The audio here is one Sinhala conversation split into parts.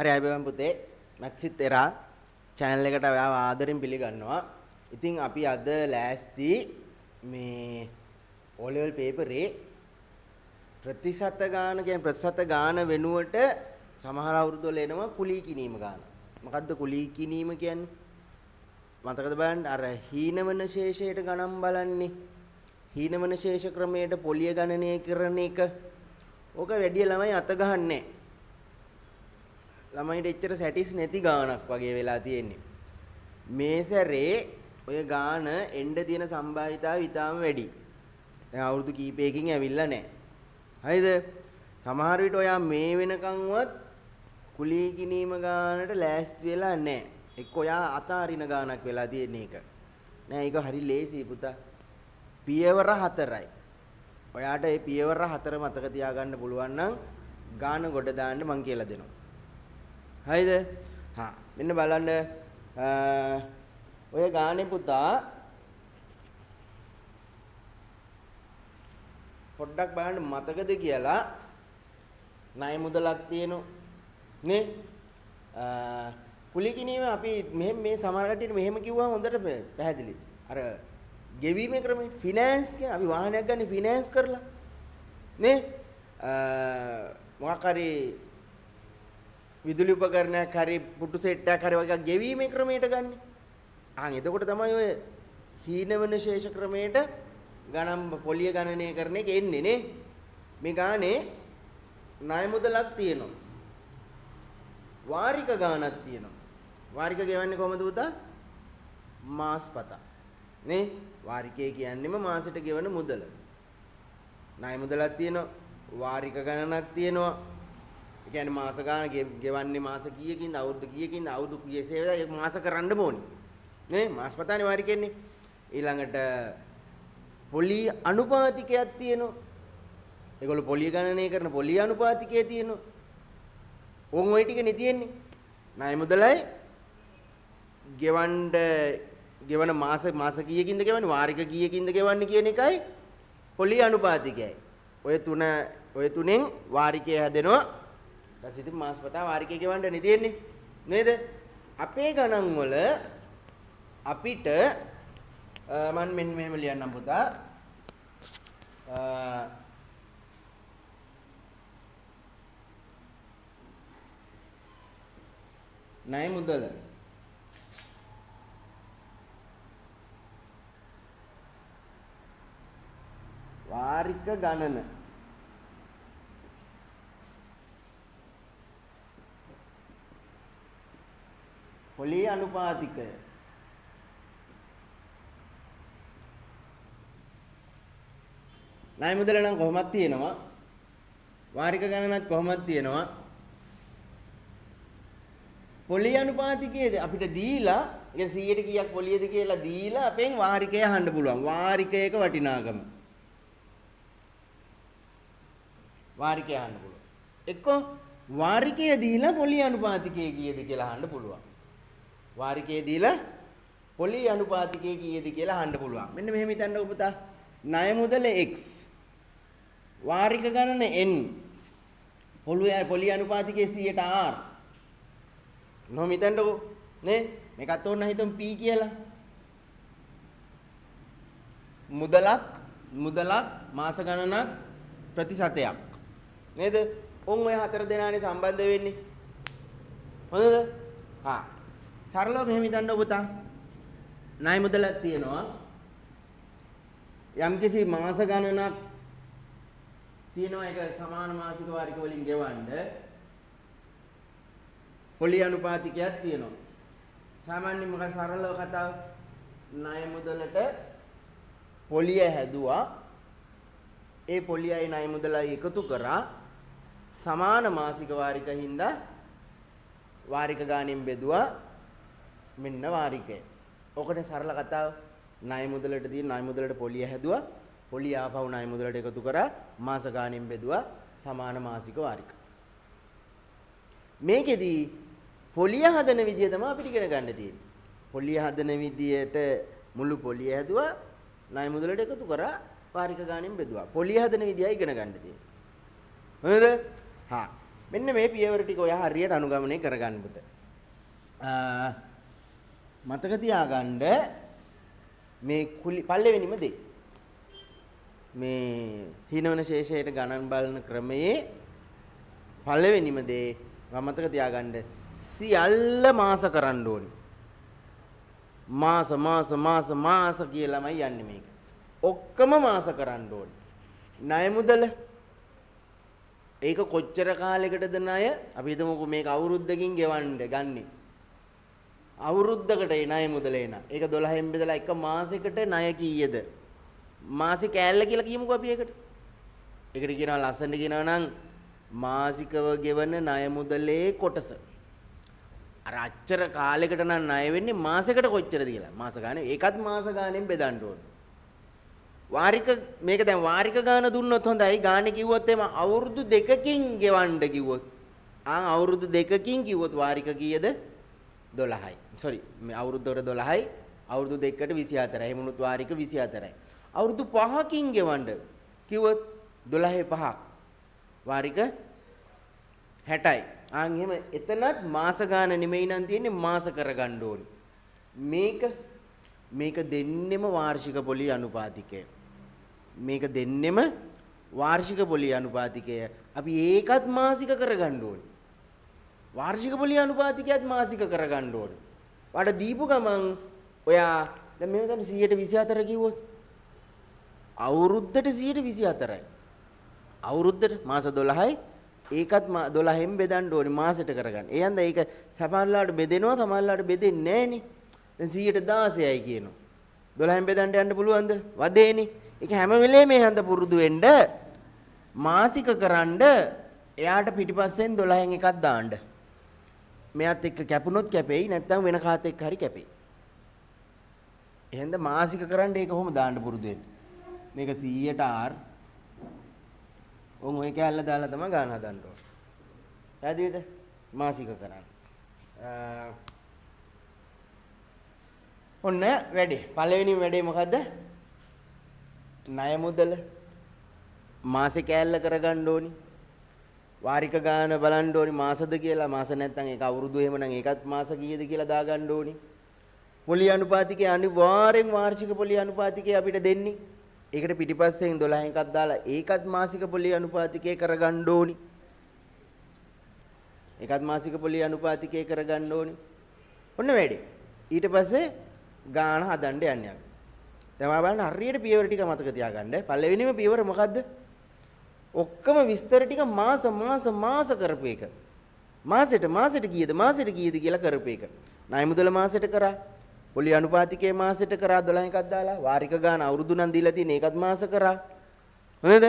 හරි අයබවන් පුතේ මැක්සිත් එරා channel එකට ඔයාව ආදරෙන් පිළිගන්නවා. ඉතින් අපි අද ලෑස්ති මේ O level paper ප්‍රතිශත ගාන කියන්නේ ප්‍රතිශත ගාන වෙනුවට සමහර අවුරුදු වල එනවා කුලී කිනීම ගාන. මොකද්ද කුලී කිනීම කියන්නේ? මතකද බලන්න අර හීනවන ශේෂයට ගණන් බලන්නේ. හීනවන ශේෂ ක්‍රමයට පොලිය ගණනය කරන එක. ඕක වැඩි ළමයි අත ගහන්නේ. ළමයිට එච්චර සැටිස් නැති ගානක් වගේ වෙලා තියෙන්නේ. මේ සැරේ ඔය ගාන එන්න තියෙන සම්භාවිතාව ඉතාම වැඩි. දැන් අවුරුදු කීපයකින් ඇවිල්ලා නැහැ. හරිද? සමහර විට ඔයා මේ වෙනකන්වත් කුලී කිනීම ගානට ලෑස්ති වෙලා නැහැ. එක්ක ඔයා අතාරින ගානක් වෙලා තියෙන එක. නෑ ඒක හරි ලේසි පුතා. පියවර 4යි. ඔයාට මේ පියවර 4 මතක තියාගන්න පුළුවන් නම් ගාන ගොඩ දාන්න මං කියලා දෙනවා. හරිද? හා මෙන්න බලන්න ඔය ගානේ පුතා පොඩ්ඩක් බලන්න මතකද කියලා ණය මුදලක් තියෙනවා නේ කුලී කිනීම අපි මෙහෙම මේ සමහර කට්ටියට මෙහෙම කිව්වම හොඳට පැහැදිලි අර ගෙවීමේ ක්‍රමය ෆිනෑන්ස් කියන්නේ අපි වාහනයක් ගන්න ෆිනෑන්ස් කරලා නේ මොකක් හරි විදුලි උපකරණයක් හරි පුටු සෙට් එකක් හරි වගේ ගෙවීමේ ක්‍රමයට ගන්න. එතකොට තමයි ඔය හීනවන ශේෂ ක්‍රමයට ගණන් පොලිය ගණනය කරන එක එන්නේ නේ. මේ ගානේ ණය මුදලක් තියෙනවා. වාරික ගාණක් තියෙනවා. වාරික ගෙවන්නේ කොහමද පුතා? මාස්පතා. නේ? වාරිකය කියන්නේම මාසෙට ගෙවන මුදල. ණය මුදලක් තියෙනවා. වාරික ගණනක් තියෙනවා. ඒ කියන්නේ මාස ගාන ගෙවන්නේ මාස කීයකින්ද අවුරුදු කීයකින්ද අවුරුදු කීයසේද ඒක මාස කරන්න ඕනේ. නේ? මාස්පතානේ වාරිකෙන්නේ. ඊළඟට පොලි අනුපාතිකයක් තියෙනවා. ඒගොල්ලෝ පොලිය ගණනය කරන පොලිය අනුපාතිකය තියෙනවා. ඕන් ওই ටිකනේ තියෙන්නේ. ණය මුදලයි ගෙවන මාස කීයකින්ද ගෙවන්නේ වාරික කීයකින්ද ගෙවන්නේ කියන එකයි පොලිය අනුපාතිකයයි. ඔය තුනෙන් වාරිකය හැදෙනවා. ඊට ඉතින් මාස්පතා වාරිකය ගෙවන්නනේ තියෙන්නේ. නේද? අපේ ගණන් වල අපිට මම මෙහෙම ලියන්නම් පුතා. ණය මුදල වාරික ගණන පොලිය අනුපාතිකය ණය මුදල නම් කොහොමද තියෙනවා වාරික ගණනත් කොහොමද තියෙනවා පොලිය අනුපාතිකයේද අපිට දීලා ඒ 100ට කීයක් පොලියද කියලා දීලා අපෙන් වාරිකය අහන්න පුළුවන් වාරිකයක වටිනාකම වාරිකය අහන්න පුළුවන් එක්ක වාරිකය දීලා පොලිය අනුපාතිකයේ කීයද කියලා අහන්න පුළුවන් වාරිකය දීලා පොලිය අනුපාතිකයේ කීයද කියලා අහන්න පුළුවන් මෙන්න මෙහෙම හිතන්නකො පුතා ණය මුදල x වාරික ගණන n පොලිය අනුපාතිකයේ 100ට r නොම හිතන්නකො නේ මේකත් ඕන හිතමු p කියලා මුදලක් මාස ගණනක් ප්‍රතිශතයක් නේද ඔන් ඔය හතර දෙනානේ සම්බන්ධ වෙන්නේ හොඳද සරලව මෙහෙම හිතන්නකො පුතා ණය මුදලක් තියෙනවා යම්කිසි මාස ගණනක් තියෙනවා ඒක සමාන මාසික වාරික වලින් ගෙවන්න පොලිය අනුපාතිකයක් තියෙනවා. සාමාන්‍යයෙන් මොකද සරලව කතාව ණය මුදලට පොලිය හැදුවා. ඒ පොලියයි ණය මුදලයි එකතු කරා සමාන මාසික වාරික හින්දා වාරික ගාණෙන් බෙදුවා මෙන්න වාරිකය. ඔකට සරල කතාව ණය මුදලට තියෙන ණය මුදලට පොලිය හැදුවා. පොලිය ආපහු ණය මුදලට එකතු කරා මාස ගාණෙන් බෙදුවා සමාන මාසික වාරික. මේකෙදී පොලිය හදන විදිය තමයි අපිට ඉගෙන ගන්න තියෙන්නේ. පොලිය හදන විදියට මුළු පොලිය හැදුවා ණය මුදලට එකතු කරා වාරික ගාණෙන් බෙදුවා. පොලිය හදන විදියයි ඉගෙන ගන්න තියෙන්නේ. හරිද? මෙන්න මේ පියවර ටික ඔයා හරියට අනුගමනය කරගන්න පුත. මතක තියාගන්න මේ පළවෙනිම දේ. මේ හිනවන ශේෂයට ගණන් බලන ක්‍රමයේ පළවෙනිම දේ මතක තියාගන්න සියල්ල මාස කරන්න ඕනේ. මාස කියලාමයි යන්නේ මේක. ඔක්කොම මාස කරන්න ඕනේ. ණය මුදල ඒක කොච්චර කාලයකටද ණය? අපි හිතමුකෝ මේක අවුරුද්දකින් ගෙවන්න ගන්නෙ. අවුරුද්දකට ඒ ණය මුදල එන. ඒක 12න් බෙදලා එක මාසයකට ණය කීයද? මාසෙ කෑල්ල කියලා කියමුකෝ අපි ඒකට. ඒකට කියනවා ලස්සනට කියනවා නම් මාසිකව ගෙවන ණය මුදලේ කොටස. අර අච්චර කාලයකට නම් ණය වෙන්නේ මාසයකට කොච්චරද කියලා. මාස ගානේ ඒකත් මාස ගානෙන් බෙදන්න ඕනේ. වාරික මේක දැන් වාරික ගාන දුන්නොත් හොඳයි. ගානේ කිව්වොත් එම අවුරුදු දෙකකින් ගෙවන්න කිව්වොත්. අවුරුදු දෙකකින් කිව්වොත් වාරික කීයද? 12යි. sorry මේ අවුරුද්දකට 12යි. අවුරුදු දෙකකට 24යි. එහෙම වුණොත් වාරික 24යි. අවුරුදු 5කින් ගෙවන්න කිව්වොත් 12 5ක්. වාරික 60යි. එහෙම එතනත් මාස ගාන නෙමෙයි නම් තියෙන්නේ මාස කරගන්න ඕනේ. මේක දෙන්නෙම වාර්ෂික පොලි අනුපාතිකය. මේක දෙන්නෙම වාර්ෂික පොලි අනුපාතිකය. අපි ඒකත් මාසික කරගන්න ඕනේ. වාර්ෂික පොලි අනුපාතිකයත් මාසික කරගන්න ඕනේ. වාට දීපු ගමන් ඔයා දැන් මේව තමයි 124 කිව්වොත් අවුරුද්දට 124යි. අවුරුද්දට මාස 12යි ඒකත් 12න් බෙදන්න ඕනේ මාසෙට කරගන්න. ඒ හන්ද ඒක සමහරලාට බෙදෙනවා සමහරලාට බෙදෙන්නේ නැහනේ. දැන් 116යි කියනවා. 12න් බෙදන්න යන්න පුළුවන්ද? වදේනේ. ඒක හැම වෙලේම මේ හන්ද පුරුදු වෙන්න මාසික කරන්න එයාට පිටිපස්සෙන් 12න් එකක් දාන්න. මෙයාත් එක්ක කැපුණොත් කැපෙයි නැත්නම් වෙන කාත් එක්ක හරි කැපෙයි. එහෙනම් මාසික කරන්න ඒක කොහොම දාන්න පුරුදු වෙන්න. මේක 100ට R ඔය කැල්ල දාලා තමයි ගාන හදන්න ඕනේ. පැහැදිලිද? මාසික කරන්න. ඔන්න වැඩේ. පළවෙනිම වැඩේ මොකද්ද? ණය මුදල මාසේ කැල්ල කරගන්න ඕනි. වාරික ගාන බලන්න ඕනි මාසද කියලා. මාස නැත්නම් ඒක අවුරුදු එහෙමනම් ඒකත් මාස කීයද කියලා දාගන්න ඕනි. පොලි අනුපාතිකේ අනිවාර්යෙන් වාර්ෂික පොලි අනුපාතිකේ අපිට දෙන්නේ. ඒකට පිටිපස්සෙන් 12 එකක් දාලා ඒකත් මාසික පොලි අනුපාතිකේ කරගන්න ඕනි. ඒකත් මාසික පොලි අනුපාතිකේ කරගන්න ඕනි. ඔන්න වැඩි. ඊට පස්සේ ගාන හදන්න යන්නේ අපි. දැන් බලන්න හරියට පියවර ටික මතක තියාගන්න. පළවෙනිම පියවර මොකද්ද? ඔක්කොම විස්තර ටික මාස කරපු එක. මාසෙට කීයද කියලා කරපු එක. ණය මුදල මාසෙට කරා. පොලි අනුපාතිකයේ මාසෙට කරා 12 එකක් දාලා වාරික ගාන අවුරුදු නම් දීලා තියෙන ඒකත් මාස කරා. හොඳද?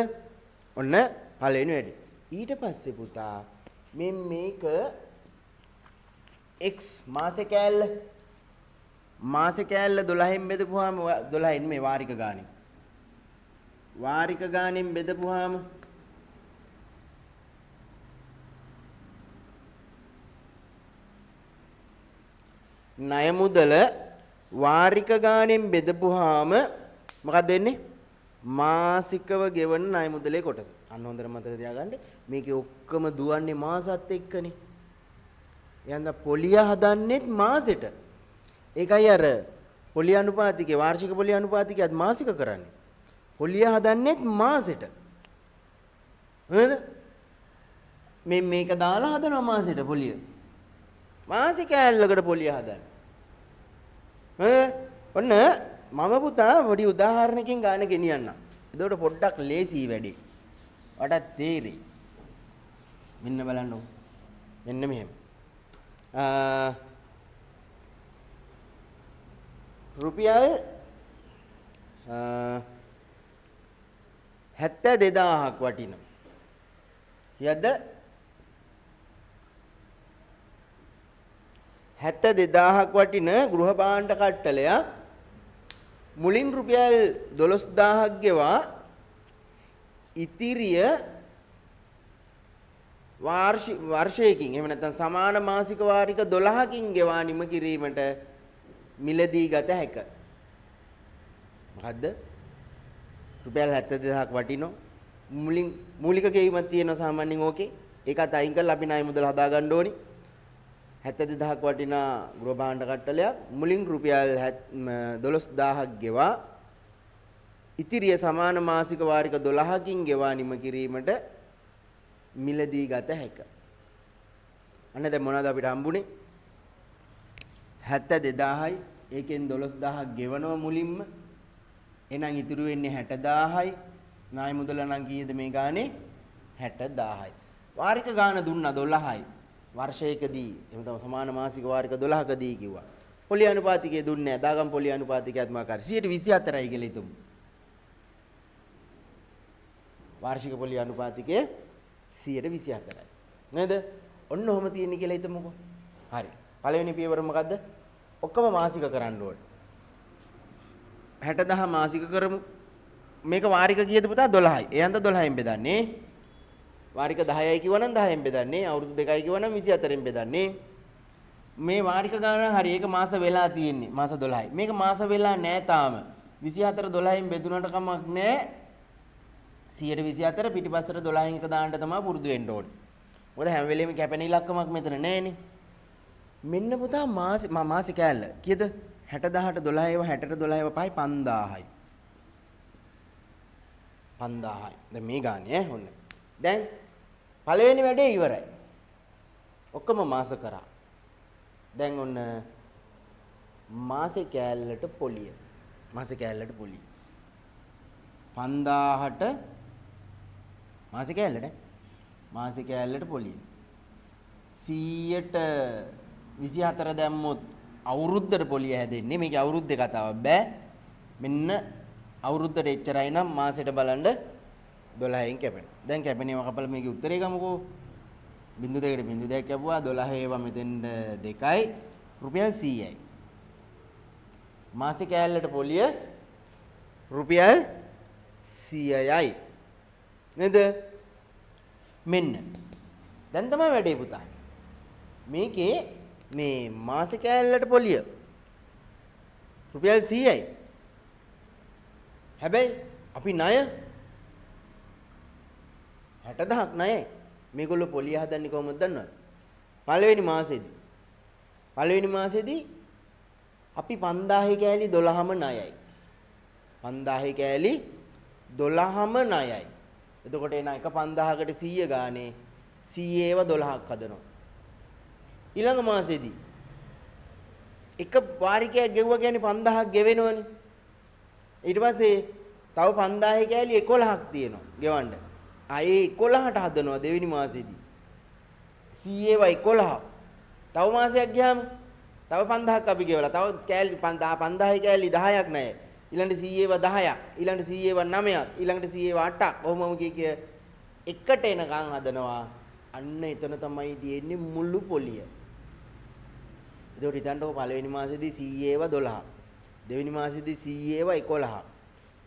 ඔන්න පළවෙනි වැඩි. ඊට පස්සේ පුතා මේක x මාසේ කෑල්ල 12න් බෙදපුවාම 12න් මේ වාරික ගානෙන් බෙදපුවාම ණය මුදල වාරික ගානෙන් බෙදපුවාම මොකක්ද වෙන්නේ? මාසිකව ගෙවන ණය මුදලේ කොටස. අන්න හොඳට මතක තියාගන්න. මේකේ ඔක්කොම දුවන්නේ මාසත් එක්කනේ. එහෙනම් පොලිය හදන්නෙත් මාසෙට. ඒකයි අර පොලි අනුපාතිකේ වාර්ෂික පොලි අනුපාතිකයත් මාසික කරන්නේ. පොලිය හදන්නෙත් මාසෙට. හරිද? මේක දාලා හදනවා මාසෙට පොලිය. මාසික ඇල්ලකට පොලිය හදන්නේ. ඔන්න මම පුතා පොඩි උදාහරණකින් ගාන ගෙනියන්නම්. එතකොට පොඩ්ඩක් ලේසි වැඩි. වටත් තේරෙයි. මෙන්න බලන්න. මෙන්න මෙහෙම. රුපියල් 72000ක් වටින. කීයද? 72000ක් වටින ගෘහ භාණ්ඩ කට්ටලයක් මුලින් රුපියල් 12000ක් ගෙවා ඉතිරිය වර්ෂයකින් එහෙම නැත්නම් සමාන මාසික වාරික 12කින් ගෙවා නිම කිරීමට මිලදී ගත හැක. මොකද්ද? රුපියල් 72000ක් වටිනෝ. මූලික ගෙවීමක් තියෙනවා සාමාන්‍යයෙන් ඕකේ. ඒකත් අයින් කරලා අපි ණය මුදල හදා ගන්න ඕනි. 72000ක් වටිනා ගෘහ භාණ්ඩ කට්ටලයක් මුලින් රුපියල් 12000ක් ගෙවා ඉතිරිය සමාන මාසික වාරික 12කින් ගෙවා නිම කිරීමට මිලදී ගත හැකිය. අන්න දැන් මොනවද අපිට හම්බුනේ? 72000යි ඒකෙන් 12000ක් ගෙවනවා මුලින්ම. එහෙනම් ඉතුරු වෙන්නේ 60000යි. ණය මුදල නම් කීයද මේ ගානේ? 60000යි. වාරික ගාන දුන්නා 12යි. වර්ෂයකදී එහෙම තමයි සමාන මාසික වාරික 12කදී කිව්වා. පොලි අනුපාතිකයේ දුන්නේ නැහැ. දාගම් පොලි අනුපාතිකයත් මාකාරයි. 124යි කියලා හිතමු. වාර්ෂික පොලි අනුපාතිකයේ 124යි. නේද? ඔන්න ඔහම තියෙන්නේ කියලා හිතමුකෝ. හරි. පළවෙනි පියවර මොකද්ද? ඔක්කොම මාසික කරන්න ඕනේ. 60000 මාසික කරමු. මේක වාරික කීයද පුතා? 12යි. ඒ හන්ද 12න් බෙදන්නේ. වාරික 10යි කිව්වනම් 10න් බෙදන්නේ. අවුරුදු 2යි කිව්වනම් 24න් බෙදන්නේ. මේ වාරික ගණන හරි. ඒක මාස වෙලා තියෙන්නේ. මාස 12යි. මේක මාස වෙලා නැහැ තාම. 24 12න් බෙදුනට කමක් නැහැ. 124 පිටිපස්සට 12න් එක දාන්න තමයි පුරුදු වෙන්න ඕනේ. මොකද හැම වෙලෙම කැපෙන ඉලක්කමක් මෙතන නැහැනේ. මෙන්න පුතා මාසෙ කෑල්ල. කීයද? 60000ට 12 ඒවා 60ට 12 ඒවා පහයි 5000යි. 5000යි. දැන් මේ ගානේ ඈ ඔන්න. දැන් පළවෙනි වැඩේ ඉවරයි. ඔක්කොම මාස කරා. දැන් ඔන්න මාසේ කෑල්ලට පොලිය. මාසේ කෑල්ලට පොලිය. 5000ට මාසේ කෑල්ලට මාසේ කෑල්ලට පොලිය. 100ට 24 දැම්මොත් අවුරුද්දට පොලිය හැදෙන්නේ. මේකේ අවුරුද්දේ කතාවක් බෑ. මෙන්න අවුරුද්දට එච්චරයි නම් මාසෙට බලන්න 12න් කැපෙනවා. දැන් කැපෙනේම කපලා මේකේ උත්තරේ ගමුකෝ. බිංදු දෙකට බිංදු දෙකක් කැපුවා 12 ඒවා මෙතෙන්ට 2යි රුපියල් 100යි. මාසේ කෑල්ලට පොලිය රුපියල් 100යි. නේද? මෙන්න. දැන් තමයි වැඩේ පුතා. මේකේ මේ මාසේ කෑල්ලට පොලිය රුපියල් 100යි. හැබැයි අපි ණය 60000ක් ණයයි. මේගොල්ලෝ පොලිය හදන්නේ කොහොමද දන්නවද? පළවෙනි මාසෙදී අපි 5000 කෑලි 12ම ණයයි. 5000 කෑලි 12ම ණයයි. එතකොට එන එක 5000කට 100 ගානේ 100 ඒවා 12ක් හදනවා. ඊළඟ මාසෙදී එක වාරිකයක් ගෙවුවා කියන්නේ 5000ක් ගෙවෙනවනේ. ඊට පස්සේ තව 5000 කෑලි 11ක් තියෙනවා ගෙවන්න. ආයේ 11ට හදනවා දෙවෙනි මාසෙදී. 100 ඒවා 11. තව මාසයක් ගියාම තව 5000ක් අපි ගෙවලා තව කෑලි 5000 කෑලි 10ක් නැහැ. ඊළඟට 100 ඒවා 10ක්, ඊළඟට 100 ඒවා 9ක්, ඊළඟට 100 ඒවා 8ක්. ඔහොමම කිය එකට එනකන් හදනවා. අන්න එතන තමයි තියෙන්නේ මුළු පොලිය. ඒකට හිතන්නකො පළවෙනි මාසෙදී 100 ඒවා 12ක්. දෙවෙනි මාසෙදී 100 ඒවා 11ක්.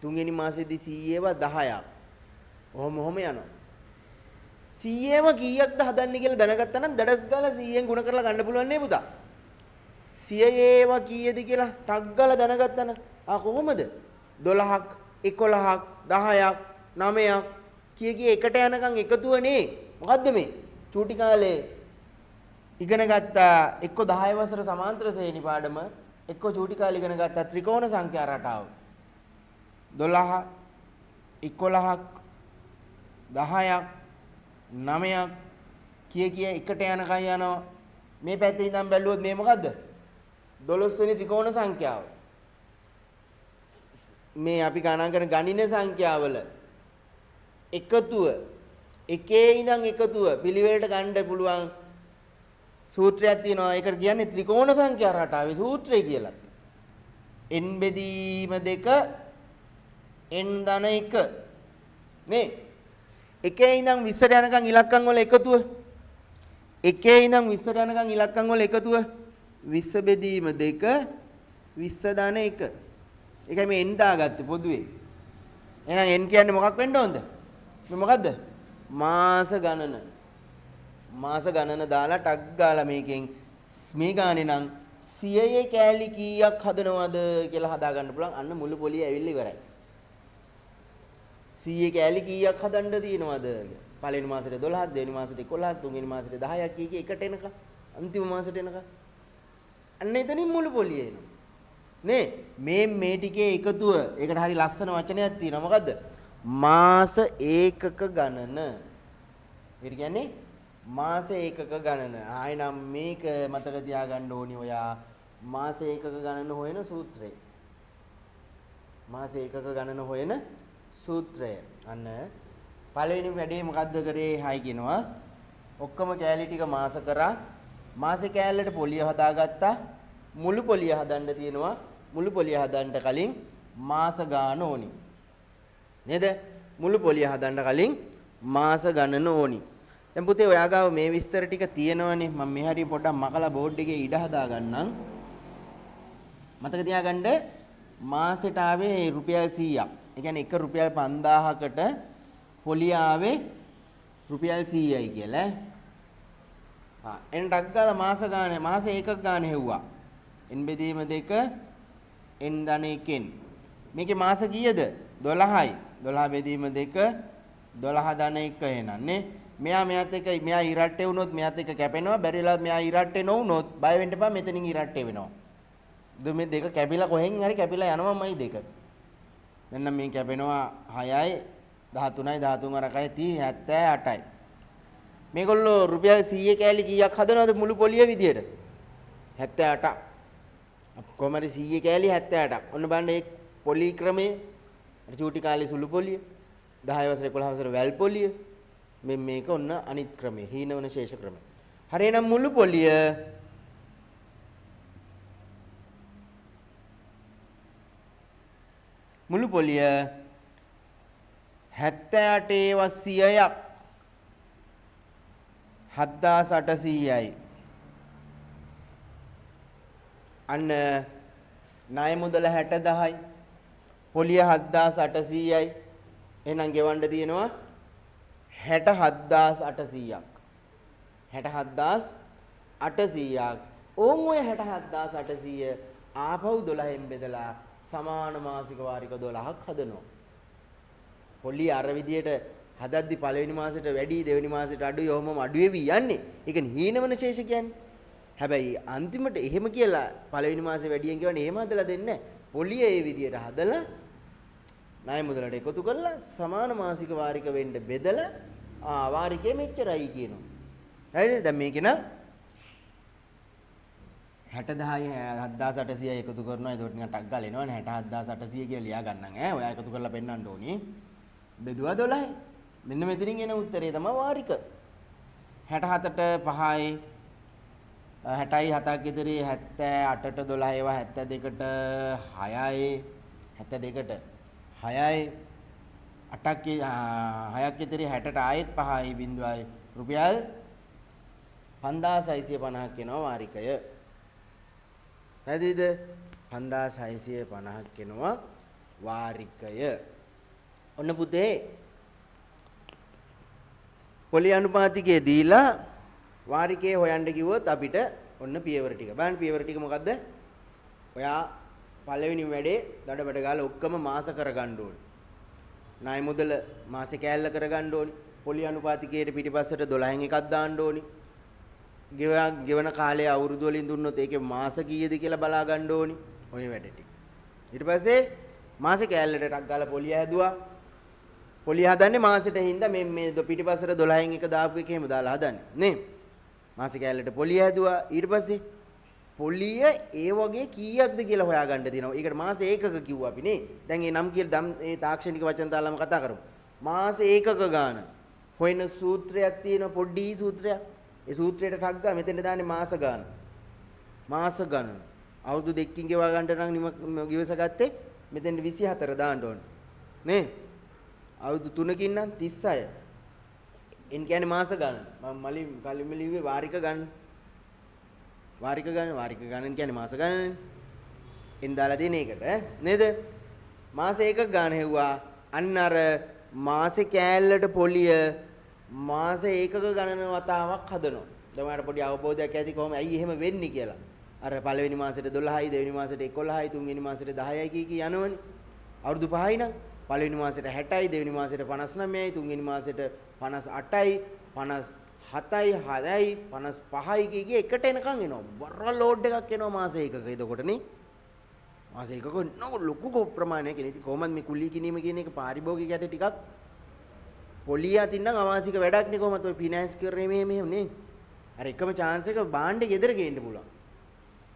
තුන්වෙනි මාසෙදී 100 ඒවා 10ක්. ඔහොම යනවා. 100 ඒවා කීයක්ද හදන්නේ කියලා දැනගත්තා නම් දඩස් ගාලා 100ෙන් ගුණ කරලා ගන්න පුළුවන් නේ පුතා. 100 ඒවා කීයද කියලා ටක් ගාලා දැනගත්තා නම් කොහොමද 12ක් 11ක් 10ක් 9ක් කී එකට යනකම් එකතුවනේ. මොකද්ද මේ චූටි කාලේ ඉගෙන ගත්තා එක්ක 10 වසර සමාන්තර ශ්‍රේණි පාඩම එක්ක චූටි කාලේ ඉගෙන ගත්තා ත්‍රිකෝණ සංඛ්‍යා රටාව 12 11ක් 10ක් 9ක් කී එකට යනකම් යනවා. මේ පැත්තේ ඉඳන් බැලුවොත් මේ මොකද්ද 12 වෙනි ත්‍රිකෝණ සංඛ්‍යාව. මේ අපි ගණන් කරන ගණින සංඛ්‍යාවල එකතුව එකේ ඉඳන් එකතුව පිළිවෙලට ගන්න පුළුවන් සූත්‍රයක් තියෙනවා. ඒකට කියන්නේ ත්‍රිකෝණ සංඛ්‍යා රටාවේ සූත්‍රය කියලා. n බෙදීම 2 n ධන 1 නේ. එකේ ඉඳන් 20ට යනකම් ඉලක්කම් වල එකතුව. එකේ ඉඳන් 20ට යනකම් ඉලක්කම් වල එකතුව 20 බෙදීම 2 20 ධන 1. ඒකයි මේ n දාගත්තේ පොදුවේ. එහෙනම් n කියන්නේ මොකක් වෙන්න ඕනද? මේ මොකද්ද? මාස ගණන. මාස ගණන දාලා ටක් ගාලා මේකෙන් මේ ගානේ නම් 100 කෑලි කීයක් හදනවද කියලා හදා ගන්න පුළුවන්. අන්න මුළු පොලිය ඇවිල්ලා ඉවරයි. 100 කෑලි කීයක් හදන්න තියෙනවද? පළවෙනි මාසෙට 12ක්, දෙවෙනි මාසෙට 11ක්, තුන්වෙනි මාසෙට 10ක් කී එකට එනකම් අන්තිම මාසෙට එනකම්. අන්න එතනින් මුළු පොලිය එනවා. නේ මේ ටිකේ එකතුව ඒකට හරි ලස්සන වචනයක් තියෙනවා. මොකද්ද? මාස ඒකක ගණන. ඒ කියන්නේ මාස ඒකක ගණන. ආයෙනම් මේක මතක තියාගන්න ඕනි ඔයා. මාස ඒකක ගණන හොයන සූත්‍රය. මාස ඒකක ගණන හොයන සූත්‍රය. අන්න පළවෙනි වැඩේ මොකද්ද කරේ? හයි කියනවා. ඔක්කොම කෑලි ටික මාස කරා. මාසේ කෑල්ලට පොලිය හදාගත්තා. මුළු පොලිය හදන්න තියෙනවා. මුළු පොලිය හදන්න කලින් මාස ගාන ඕනි. නේද? මුළු පොලිය හදන්න කලින් මාස ගණන ඕනි. දැන් පුතේ ඔයා ගාව මේ විස්තර ටික තියෙනවනේ. මම මේ හරිය පොඩ්ඩක් මකලා බෝඩ් එකේ ඉඩ හදාගන්නම්. මතක තියාගන්න මාසෙට ආවේ රුපියල් 100ක්. ඒ කියන්නේ 1 රුපියල් 5000කට පොලිය ආවේ රුපියල් 100යි කියලා. එන් ඩක් ගාලා මාස ගානේ මාස ඒකක ගානේ හෙව්වා. එන් බෙදීම 2 එන් ධන 1න්. මේකේ මාස කීයද? 12යි. 12 බෙදීම 2 12 ධන 1 එහෙනම් නේ. මෙයාත් එක්ක මෙයා ඉරට්ටේ වුණොත් මෙයාත් එක්ක කැපෙනවා. බැරිලා මෙයා ඉරට්ටේ නොවුනොත් බය වෙන්න එපා මෙතනින් ඉරට්ටේ වෙනවා. මේ දෙක කැපිලා කොහෙන් හරි කැපිලා යනවාමයි දෙක. මෙන්න මේ කැපෙනවා 6යි 13යි 13 අරකයි 30 78යි. මේගොල්ලෝ රුපියල් 100 කෑලි කීයක් හදනවද මුළු පොලිය විදියට? 78ක්. කොහමද 100 කෑලි 78ක්. ඔන්න බලන්න මේ පොලි ක්‍රමයේ අර චූටි කාලේ සුළු පොලිය 10 වසර 11 වසර වැල් පොලිය මේක ඔන්න අනිත් ක්‍රමය හීනවන ශේෂ ක්‍රමය. හරි එහෙනම් මුළු පොලිය මුළු පොලිය 78 100ක් 7800යි. අන්න ණය මුදල 60000යි. පොලිය 7800යි. එහෙනම් ගෙවන්න තියෙනවා 67800ක්. 67800ක්. ඕම් ඔය 67800 ආපහු 12න් බෙදලා සමාන මාසික වාරික 12ක් හදනවා. පොලිය අර විදියට හදද්දි පළවෙනි මාසෙට වැඩි දෙවෙනි මාසෙට අඩුයි ඔහොමම අඩු වෙවි යන්නේ. ඒක හීනවන ශේෂ කියන්නේ. හැබැයි අන්තිමට එහෙම කියලා පළවෙනි මාසේ වැඩියෙන් කියවන්නේ එහෙම හදලා දෙන්නේ නැහැ. පොලිය ඒ විදියට හදලා ණය මුදලට එකතු කරලා සමාන මාසික වාරික වෙන්න බෙදලා වාරිකේ මෙච්චරයි කියනවා. හරිද? දැන් මේක නම් 60000යි 7800යි එකතු කරනවා. ඒකට නිකන් ටක් ගාලා එනවනේ 67800 කියලා ලියා ගන්නම් ඈ. ඔයා එකතු කරලා පෙන්නන්න ඕනේ. බෙදුවා 12යි. මෙන්න මෙතනින් එන උත්තරේ තමයි වාරික. 67ට 5යි 60යි 7ක් ඉදිරියේ 78ට 12 ඒවා 72ට 6යි 72ට 6යි 8ක් 6ක් ඉදිරියේ 60ට ආයෙත් 5යි බිඳුවයි රුපියල් 5650ක් වෙනවා වාරිකය. හරිද? 5650ක් වෙනවා වාරිකය. ඔන්න පුතේ පොලි අනුපාතිකයේ දීලා වාරිකේ හොයන්න කිව්වොත් අපිට ඔන්න පියවර ටික. බලන්න පියවර ටික මොකද්ද? ඔයා පළවෙනි වැඩේ දඩබඩ ගාලා ඔක්කොම මාස කරගන්න ඕනේ. ණය මුදල මාසේ කෑල්ල කරගන්න ඕනේ. පොලි අනුපාතිකයේ පිටිපස්සට 12න් එකක් දාන්න ඕනේ. ගෙවන කාලේ අවුරුදු වලින් දුන්නොත් ඒකේ මාස කීයද කියලා බලා ගන්න ඕනේ. ඔය වැඩ ටික. ඊට පස්සේ මාසේ කෑල්ලට ටක් ගාලා පොලිය හැදුවා. පොලිය හදන්නේ මාසෙට හින්දා මේ පිටිපස්සට 12න් එක දාපු එක එහෙම දාලා හදන්නේ නේ. මාසේ කෑල්ලට පොලිය හැදුවා. ඊට පස්සේ පොලිය ඒ වගේ කීයක්ද කියලා හොයාගන්න තියෙනවා. ඒකට මාස ඒකක කිව්වා අපි නේ. දැන් මේ නම් කියලා මේ තාක්ෂණික වචන දාලාම කතා කරමු. මාස ඒකක ගාන හොයන සූත්‍රයක් තියෙනවා පොඩි සූත්‍රයක්. ඒ සූත්‍රයට ටක් ගා මෙතෙන්ට දාන්නේ මාස ගාන. මාස ගණන. අවුරුදු දෙකකින් ගෙවා ගන්න නම් ගිවස ගත්තේ මෙතෙන්ට 24 දාන්න ඕනේ. නේ? අවුරුදු 3කින් නම් 36. එන් කියන්නේ මාස ගණන. මම කලින්ම ලිව්වේ වාරික ගණන. වාරික ගණන කියන්නේ මාස ගණනනේ. එන් දාලා තියෙන එකට නේද? මාස එකක ගාන හෙව්වා. අන්න අර මාසේ කෑල්ලට පොලිය මාස ඒකක ගණන වතාවක් හදනවා. දැන් ඔයාලට පොඩි අවබෝධයක් ඇති කොහොම ඇයි එහෙම වෙන්නේ කියලා. අර පළවෙනි මාසෙට 12යි, දෙවෙනි මාසෙට 11යි, තුන්වෙනි මාසෙට 10යි කී යනවනේ. අවුරුදු 5යි නම් පළවෙනි මාසෙට 60යි, දෙවෙනි මාසෙට 59යි, තුන්වෙනි මාසෙට 58යි, 57යි, 6යි, 55යි කිය එකට එනකන් එනවා. බර ලෝඩ් එකක් එනවා මාස එකක. එතකොට නේ මාස එකක ලොකු ප්‍රමාණයක් එන. ඉතින් කොහොමද මේ කුලී කිනීම කියන එක පාරිභෝගික යට ටිකක් පොලිය අතින් නම් අවාසික වැඩක් නේ. කොහොමද ඔය ෆිනෑන්ස් කරේ මෙහෙම නේ. අර එකම chance එක බාණ්ඩේ ගෙදර ගේන්න පුළුවන්.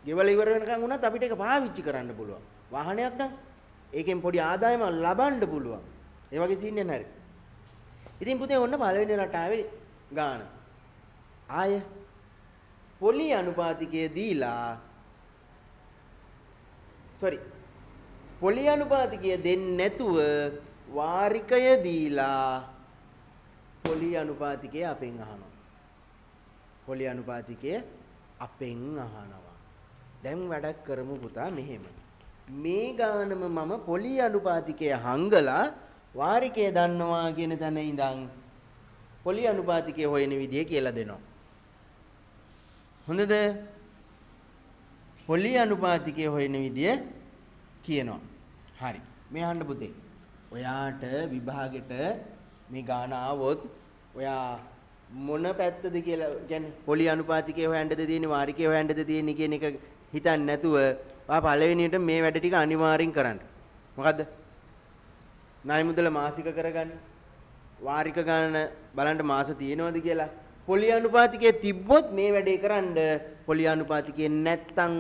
ගෙවල ඉවර වෙනකන් උනත් අපිට ඒක පාවිච්චි කරන්න පුළුවන්. වාහනයක් නම් ඒකෙන් පොඩි ආදායමක් ලබන්න පුළුවන්. ඒ වගේ සීන් එක හරි. ඉතින් පුතේ ඔන්න පළවෙනි රටාවේ ගාන. ආය පොලි අනුපාතිකය දීලා පොලි අනුපාතිකය දෙන්නේ නැතුව වාරිකය දීලා පොලි අනුපාතිකය අපෙන් අහනවා. පොලි අනුපාතිකය අපෙන් අහනවා. දැන් වැඩක් කරමු පුතා මෙහෙම. මේ ගානම මම පොලි අනුපාතිකය හංගලා වාරිකය දන්නවා කියන තැන ඉඳන් පොලි අනුපාතිකය හොයන විදිය කියලා දෙනවා. හොඳද? පොලි අනුපාතිකය හොයන විදිය කියනවා. හරි. මේ අහන්න පුතේ. ඔයාට විභාගෙට මේ ගාන ආවොත් ඔයා මොන පැත්තද කියලා කියන්නේ පොලි අනුපාතිකය හොයන්නද තියෙන්නේ වාරිකය හොයන්නද තියෙන්නේ කියන එක හිතන්නේ නැතුව ඔයා පළවෙනියට මේ වැඩ ටික අනිවාර්යෙන් කරන්න. මොකද්ද? ණය මුදල මාසික කරගන්න. වාරික ගණන බලන්න මාස තියෙනවද කියලා. පොලි අනුපාතිකයේ තිබ්බොත් මේ වැඩේ කරන්න. පොලි අනුපාතිකයේ නැත්තම්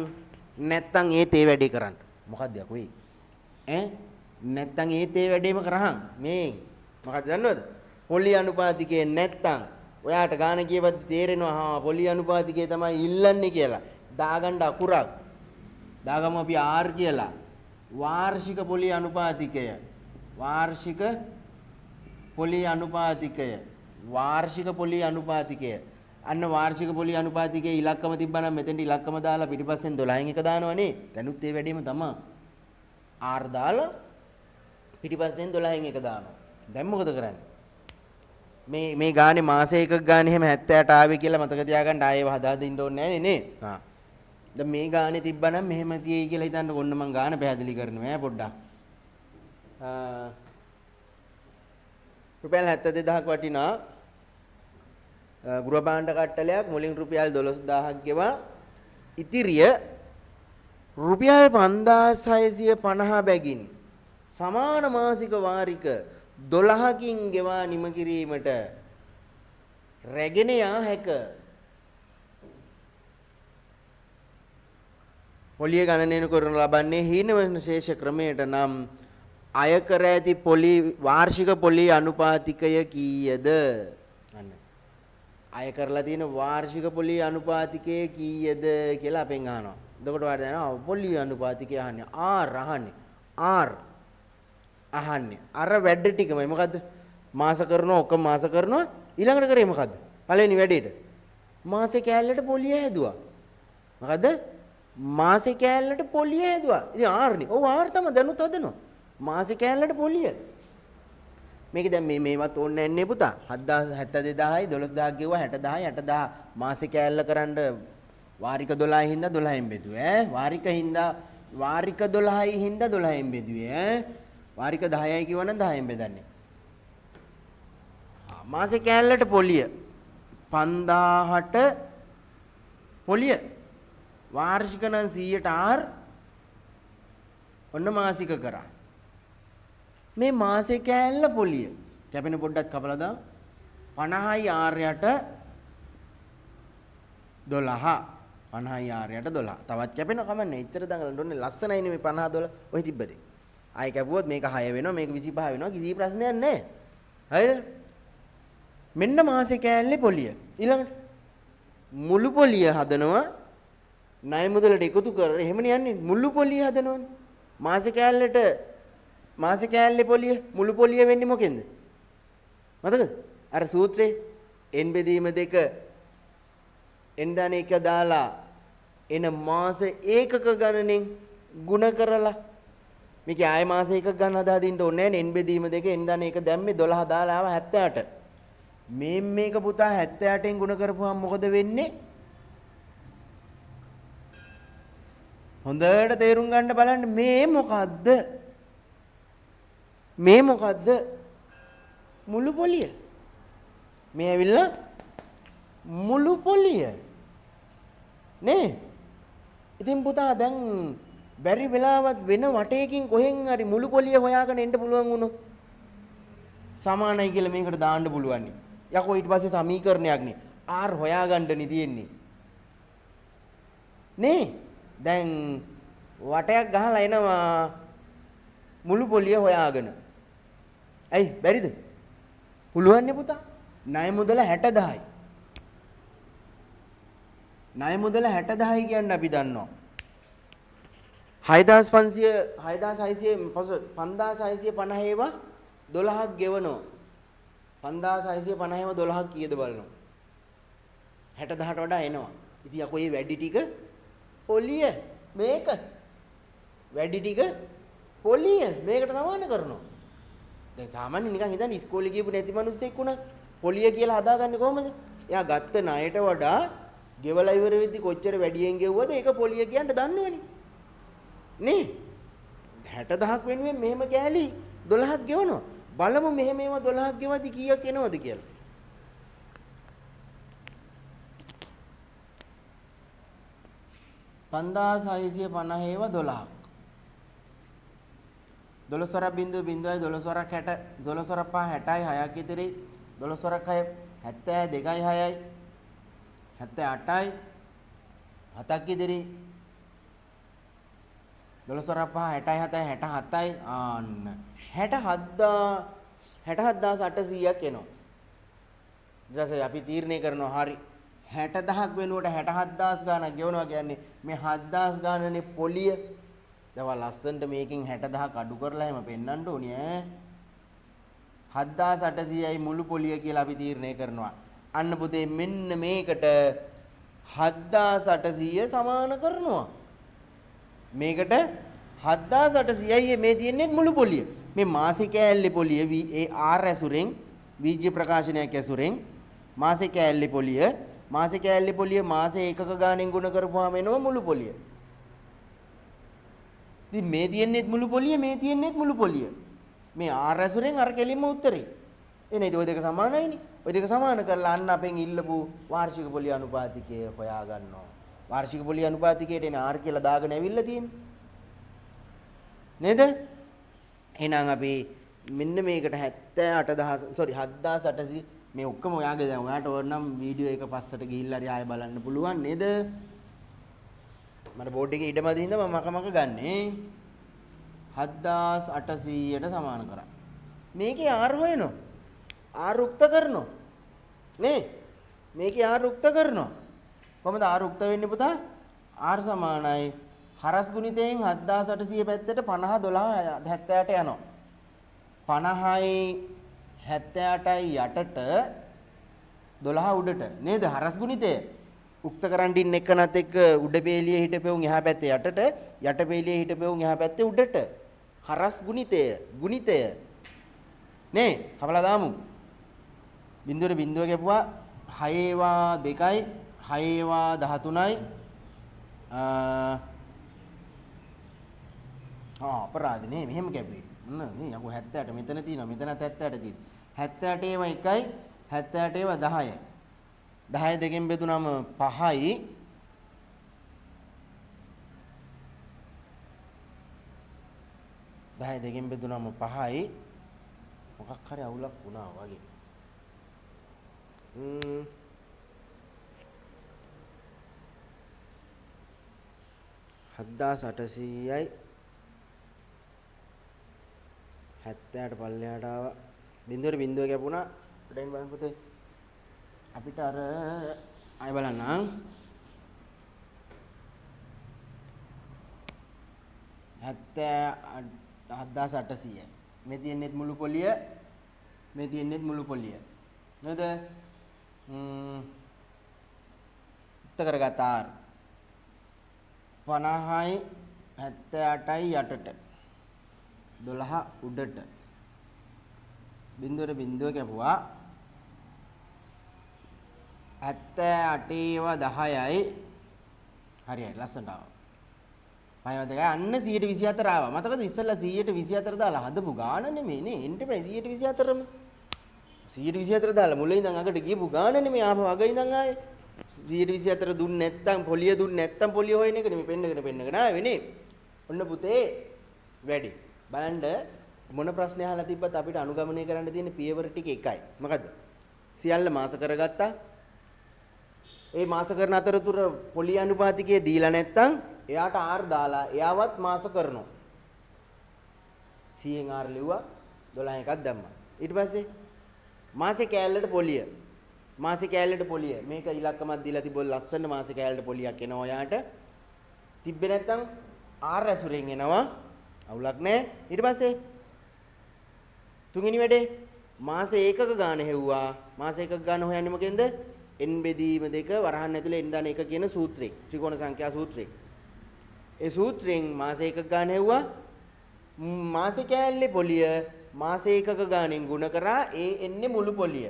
ඒ වැඩේ කරන්න. මොකද්ද යකෝ නැත්තම් ඒ වැඩේම කරහන් මේ මොකක්ද දන්නවද? පොලි අනුපාතිකයේ නැත්තම් ඔයාට ගාන කියවද්දි තේරෙනවා හා පොලි අනුපාතිකයේ තමයි ඉල්ලන්නේ කියලා. දාගන්න අකුරක්. දාගමු අපි R කියලා. වාර්ෂික පොලි අනුපාතිකය. වාර්ෂික පොලි අනුපාතිකය. වාර්ෂික පොලි අනුපාතිකය. අන්න වාර්ෂික පොලි අනුපාතිකයේ ඉලක්කම තිබ්බනම් මෙතෙන්ට ඉලක්කම දාලා පිටිපස්සෙන් 12න් එක දානවනේ. දැනුත් ඒ වැඩේම තමයි. R දාලා පිටිපස්සෙන් 12න් එක දානවා. දැන් මොකද කරන්නේ? මේ ගානේ මාස එකක ගානේ එහෙම 70ට ආවේ කියලා මතක තියාගන්න ආයෙව හදා දෙන්න ඕනේ නැහැ නේ. හා. දැන් මේ ගානේ තිබ්බනම් මෙහෙම තියෙයි කියලා හිතන්නකො. ඔන්න මම ගාන පැහැදිලි කරනවා ඈ පොඩ්ඩක්. රුපියල් 72000ක් වටිනා ගෘහ භාණ්ඩ කට්ටලයක් මුලින් රුපියල් 12000ක් ගෙවා ඉතිරිය රුපියල් 5650 බැගින් සමාන මාසික වාරික 12කින් ගෙවා නිම කිරීමට රැගෙන යා හැක. පොලිය ගණනය කරනු ලබන්නේ හීනවන ශේෂ ක්‍රමයට නම් අය කර ඇති පොලි වාර්ෂික පොලි අනුපාතිකය කීයද? අන්න. අය කරලා තියෙන වාර්ෂික පොලි අනුපාතිකය කීයද කියලා අපෙන් අහනවා. එතකොට වාට දැනනවා පොලි අනුපාතිකය අහන්නේ R අහන්නේ. R අහන්නේ. අර වැඩ ටිකමයි මොකද්ද? මාස කරනවා ඔක්කොම මාස කරනවා ඊළඟට කරේ මොකද්ද? පළවෙනි වැඩේට මාසේ කෑල්ලට පොලිය හැදුවා. මොකද්ද? මාසේ කෑල්ලට පොලිය හැදුවා. ඉතින් R නේ. ඔව් R තමයි දැනුත් හදනවා. මාසේ කෑල්ලට පොලිය. මේක දැන් මේවත් ඕනේ නැන්නේ පුතා. 72000යි 12000ක් ගෙවුවා 60000යි 60000 මාසේ කෑල්ල කරන්න වාරික 12 හින්දා 12න් බෙදුවේ වාරික 12යි හින්දා 12න් බෙදුවේ වාරික 10යි කිව්වනම් 10න් බෙදන්නේ. මාසේ කෑල්ලට පොලිය 5000ට පොලිය වාර්ෂික නම් 100ට R ඔන්න මාසික කරා. මේ මාසේ කෑල්ල පොලිය කැපෙන පොඩ්ඩක් කපලා දාමු. 50යි R යට 12 50යි R යට 12 තවත් කැපෙන කමන්නේ. ඉතර දඟලන්න ඕනේ ලස්සනයිනේ මේ 50 12 ඔය තිබ්බදේ. ආයෙ කැපුවොත් මේක 6 වෙනවා මේක 25 වෙනවා කිසි ප්‍රශ්නයක් නැහැ. හරිද? මෙන්න මාසේ කෑල්ලේ පොලිය. ඊළඟට මුළු පොලිය හදනවා ණය මුදලට එකතු කර එහෙමනේ යන්නේ මුළු පොලිය හදනවනේ. මාසේ කෑල්ලේ පොලිය මුළු පොලිය වෙන්නේ මොකෙන්ද? මතකද? අර සූත්‍රේ n බෙදීම 2 n දාන 1 දාලා එන මාස ඒකක ගණනෙන් ಗುಣ කරලා මේක ආය මාස එකක ගන්න හදා දෙන්න ඕනේ නැහැ. n බෙදීම 2 n දාන 1 දැම්මේ 12 දාලා ආව 78. මේක පුතා 78න් ಗುಣ කරපුවාම මොකද වෙන්නේ? හොඳට තේරුම් ගන්න බලන්න මේ මොකද්ද? මේ මොකද්ද? මුළු පොලිය. මේ ඇවිල්ලා මුළු පොලිය. නේ? ඉතින් පුතා දැන් බැරි වෙලාවත් වෙන වටයකින් කොහෙන් හරි මුළු පොලිය හොයාගෙන එන්න පුළුවන් වුණොත් සමානයි කියලා මේකට දාන්න පුළුවන්. යකෝ ඊට පස්සේ සමීකරණයක් නේ. R හොයාගන්නනේ තියෙන්නේ. නේ? දැන් වටයක් ගහලා එනවා මුළු පොලිය හොයාගෙන. ඇයි බැරිද? පුළුවන් නේ පුතා. ණය මුදල 60000යි. ණය මුදල 60000යි කියන්නේ අපි දන්නවා. 6500 6600 5650 ඒවා 12ක් ගෙවනවා. 5650 ඒවා 12ක් කීයද බලනවා. 60000ට වඩා එනවා. ඉතින් යකෝ මේ වැඩි ටික පොලිය මේක. වැඩි ටික පොලිය මේකට සමාන කරනවා. දැන් සාමාන්‍ය නිකන් හිතන්න ඉස්කෝලේ ගියපු නැති මිනිස්සෙක් වුණා පොලිය කියලා හදාගන්නේ කොහමද? එයා ගත්ත ණයට වඩා ගෙවලා ඉවර වෙද්දි කොච්චර වැඩියෙන් ගෙවුවද ඒක පොලිය කියන්න දන්නවනේ. නේ? 60000ක් වෙනුවෙන් මෙහෙම කෑලි 12ක් ගෙවනවා. බලමු මෙහෙම ඒවා 12ක් ගෙවද්දි කීයක් එනවද කියලා. $5650 ඒවා 12ක්. 12.0.0 12.5 6ක් ඉතිරි 12.6 72.6යි 78යි 7ක් ඉතිරි 12.5 67යි 67යි ආන්න 67800ක් එනවා. ඊට පස්සේ අපි තීරණය කරනවා හරි 60000ක් වෙනුවට 67000 ගාණක් ගෙවනවා කියන්නේ මේ 7000 ගාණනේ පොලිය. දවල් ලස්සනට මේකෙන් 60000ක් අඩු කරලා එහෙම පෙන්වන්න ඕනේ ඈ. 7800යි මුළු පොලිය කියලා අපි තීරණය කරනවා. අන්න පුතේ මෙන්න මේකට 7800 සමාන කරනවා. මේකට 7800යි මේ තියෙන්නේ මුළු පොලිය. මේ මාසික ඇල්ලේ පොලිය VAR ඇසුරෙන් වීජ්‍ය ප්‍රකාශනයක් ඇසුරෙන් මාසික ඇල්ලේ පොලිය මාසේ ඒකක ගාණෙන් ගුණ කරපුවාම එනවා මුළු පොලිය. ඉතින් මේ තියෙන්නේත් මුළු පොලිය මේ තියෙන්නේත් මුළු පොලිය. මේ R ඇසුරෙන් අර කෙලින්ම උත්තරේ. එනේ ඔය දෙක සමානයිනේ. ඔය දෙක සමාන කරලා අන්න අපෙන් ඉල්ලපු වාර්ෂික පොලිය අනුපාතිකය හොයා ගන්නවා. වාර්ෂික පොලිය අනුපාතිකයට එන R කියලා දාගෙන ඇවිල්ලා තියෙන්නේ. නේද? එහෙනම් අපි මෙන්න මේකට 7800 මේ ඔක්කොම ඔයාගේ දැන් ඔයාට ඕනනම් වීඩියෝ එක පස්සට ගිහිල්ලා හරි ආයෙ බලන්න පුළුවන් නේද? මට බෝඩ් එකේ ඉඩමද හින්දා මම මක ගන්නෙ 7800ට සමාන කරා. මේකේ R හොයනවා. R උක්ත කරනවා. නේ? මේකේ R උක්ත කරනවා. කොහමද R උක්ත වෙන්නේ පුතා? R සමානයි හරස් ගුණිතයෙන් 7800 පැත්තට 50 12 78 යනවා. 50යි 78යි යටට 12 උඩට නේද හරස් ගුණිතය? උක්ත කරන් ඉන්න එකනත් එක්ක උඩ පේලිය හිටපෙවුන් එහා පැත්තේ යටට යට පේලිය හිටපෙවුන් එහා පැත්තේ උඩට හරස් ගුණිතය නේ කපලා දාමු. බිඳුවර බිඳුව ගැපුවා 6 ඒවා 2යි 6 ඒවා 13යි අපරාධ නේ මෙහෙම කැපුවේ නේ යකෝ 70ට මෙතන තියෙනවා මෙතනත් 70ට තියෙනවා 78 ඒවා 1යි 78 ඒවා 10යි 10 දෙකෙන් බෙදුනම 5යි 10 දෙකෙන් බෙදුනම 5යි මොකක් හරි අවුලක් වුණා වගේ 7800යි 70ට පල්ලෙහාට ආවා බිඳුවර බිඳුව කැපුණා උඩින් බලන්න පුතේ අපිට අර ආය බලන්න 7800යි මේ තියෙන්නේත් මුළු පොලිය මේ තියෙන්නේත් මුළු පොලිය නේද උත්තර කරගත්තා R 50යි 78යි යටට 12 උඩට බිඳුවර බිඳුව කැපුවා 78 ඒවා 10යි හරියයි ලස්සනට ආවා මම දෙක අන්න 124 ආවා. මතකද ඉස්සෙල්ලා 124 දාලා හදපු ගාන නෙමෙයි නේ. එන්න බෑ 124ම. 124 දාලා මුලින් ඉඳන් අගට ගියපු ගාන නෙමෙයි ආපහු අග ඉඳන් ආවේ. 124 දුන්නේ නැත්තම් පොලිය දුන්නේ නැත්තම් පොලිය හොයන එක නෙමෙයි පෙන්නගෙන ආවේ නේ. ඔන්න පුතේ වැඩි. බලන්න මොන ප්‍රශ්නේ අහලා තිබ්බත් අපිට අනුගමනය කරන්න තියෙන පියවර ටික එකයි. මොකද්ද? සියල්ල මාස කරගත්තා. ඒ මාස කරන අතරතුර පොලිය අනුපාතිකයේ දීලා නැත්තම් එයාට R දාලා එයාවත් මාස කරනවා. 100න් R ලිව්වා 12 එකක් දැම්මා. ඊට පස්සේ මාසේ කෑල්ලට පොලිය. මාසේ කෑල්ලට පොලිය. මේක ඉලක්කමක් දීලා තිබොත් ලස්සන මාසේ කෑල්ලට පොලියක් එනවා ඔයාට. තිබ්බේ නැත්තම් R ඇසුරෙන් එනවා. අවුලක් නැහැ. ඊට පස්සේ තුන්වෙනි වැඩේ මාස ඒකක ගාන හෙව්වා. මාස ඒකක ගාන හොයන්නේ මොකෙන්ද? n බෙදීම 2 වරහන් ඇතුලේ n දාන 1 කියන සූත්‍රයෙන්. ත්‍රිකෝණ සංඛ්‍යා සූත්‍රයෙන්. ඒ සූත්‍රයෙන් මාස ඒකක ගාන හෙව්වා. මාසේ කෑල්ලේ පොලිය මාස ඒකක ගානෙන් ගුණ කරා ඒ එන්නේ මුළු පොලිය.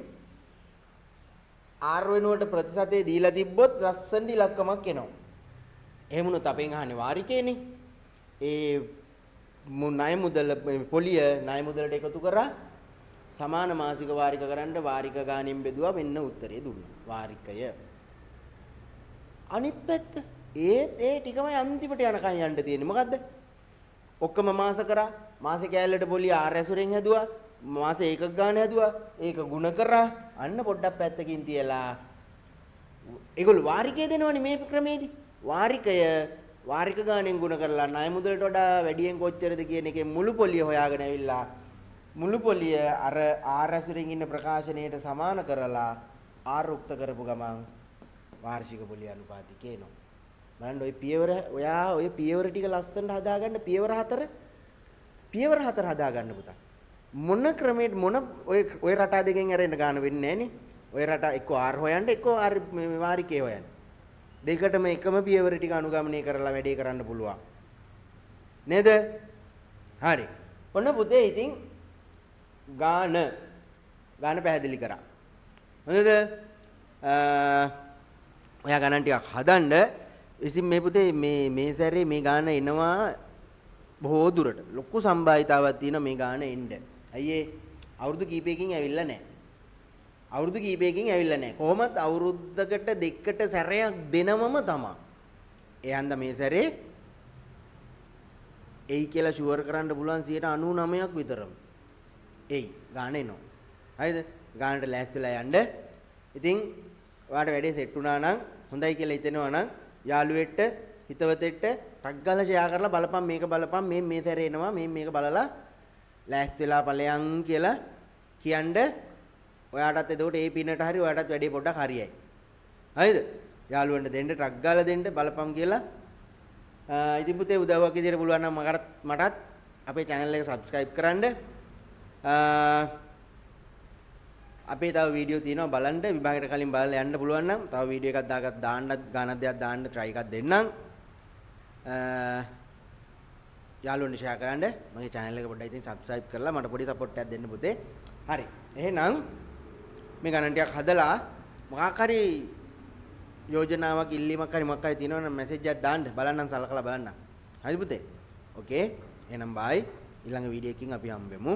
R වෙනුවට ප්‍රතිශතය දීලා තිබ්බොත් ලස්සන ඉලක්කමක් එනවා. එහෙම වුණොත් අපෙන් අහන්නේ වාරිකේනේ. ඒ ණය මුදල පොලිය ණය මුදලට එකතු කරා සමාන මාසික වාරික කරන්න වාරික ගානෙන් බෙදුවා මෙන්න උත්තරේ දුන්නා. වාරිකය. අනිත් පැත්ත ඒ ටිකමයි අන්තිමට යනකම් යන්න තියෙන්නේ. මොකද්ද? ඔක්කොම මාස කරා මාසේ කෑල්ලට පොලිය R ඇසුරෙන් හැදුවා. මාසේ ඒකක ගාන හැදුවා. ඒක ಗುಣ කරා. අන්න පොඩ්ඩක් පැත්තකින් තියලා ඒගොල්ලෝ වාරිකය දෙනවනේ මේ ක්‍රමේදී. වාරික ගානෙන් ගුණ කරලා ණය මුදලට වඩා වැඩියෙන් කොච්චරද කියන එකේ මුළු පොලිය හොයාගෙන ඇවිල්ලා මුළු පොලිය අර R ඇසුරින් ඉන්න ප්‍රකාශනයට සමාන කරලා R උක්ත කරපු ගමන් වාර්ෂික පොලිය අනුපාතිකය එනවා. බලන්න ඔය පියවර ටික ලස්සනට හදාගන්න පියවර හතර හදාගන්න පුතා. මොන ක්‍රමයකට ඔය රටා දෙකෙන් ඇරෙන්න ගන්න වෙන්නේ නැහනේ. ඔය රටා එක්ක R හොයන්න එක්ක R වාරිකේ හොයන්න. දෙකටම එකම පියවර ටික අනුගමනය කරලා වැඩේ කරන්න පුළුවන්. නේද? හරි. ඔන්න පුතේ ඉතින් ගාන පැහැදිලි කරා. හොඳද? ඔයා ගණන් ටිකක් හදන්න. ඉතින් මේ පුතේ මේ සැරේ මේ ගාන එනවා බොහෝ දුරට. ලොකු සම්භාවිතාවක් තියෙනවා මේ ගාන එන්න. අයියේ අවුරුදු කීපයකින් ඇවිල්ලා නැහැ. කොහොමත් අවුරුද්දකට දෙකකට සැරයක් දෙනවම තමයි. ඒ හන්ද මේ සැරේ එයි කියලා ෂුවර් කරන්න පුළුවන් 99% විතරම. එයි ගාන එනවා. හරිද? ගානට ලෑස්තිලා යන්න. ඉතින් ඔයාලට වැඩේ සෙට් වුණා නම් හොඳයි කියලා හිතෙනවා නම් යාළුවෙක්ට හිතවතෙක්ට ටක් ගාලා ෂෙයා කරලා බලපන් මේක බලපන් මේ සැරේ එනවා මේක බලලා ලෑස්තිලා ඵලයන් කියලා කියන්න. ඔයාටත් එතකොට ඒ පිනට හරි ඔයාටත් වැඩේ පොඩ්ඩක් හරියයි. හරිද? යාළුවන්ට දෙන්න ටක් ගාලා දෙන්න බලපන් කියලා. ඉතින් පුතේ උදව්වක් විදියට පුළුවන් නම් මටත් අපේ channel එක subscribe කරන්න. අපේ තව වීඩියෝ තියෙනවා බලන්න. විභාගයට කලින් බලලා යන්න පුළුවන් නම් තව වීඩියෝ එකක් දාන්නත් ගානක් දෙයක් දාන්න try එකක් දෙන්නම්. යාළුවන්ට share කරන්න. මගේ channel එක පොඩ්ඩක් ඉතින් subscribe කරලා මට පොඩි support එකක් දෙන්න පුතේ. හරි. එහෙනම් මේ ගණන් ටිකක් හදලා මොකක් හරි යෝජනාවක් ඉල්ලීමක් හරි මොකක් හරි තියෙනවා නම් මැසේජ් එකක් දාන්න බලන්නම් සලකලා බලන්න. හරි පුතේ. ඕකේ. එහෙනම් බයි. ඊළඟ වීඩියෝ එකකින් අපි හම්බෙමු.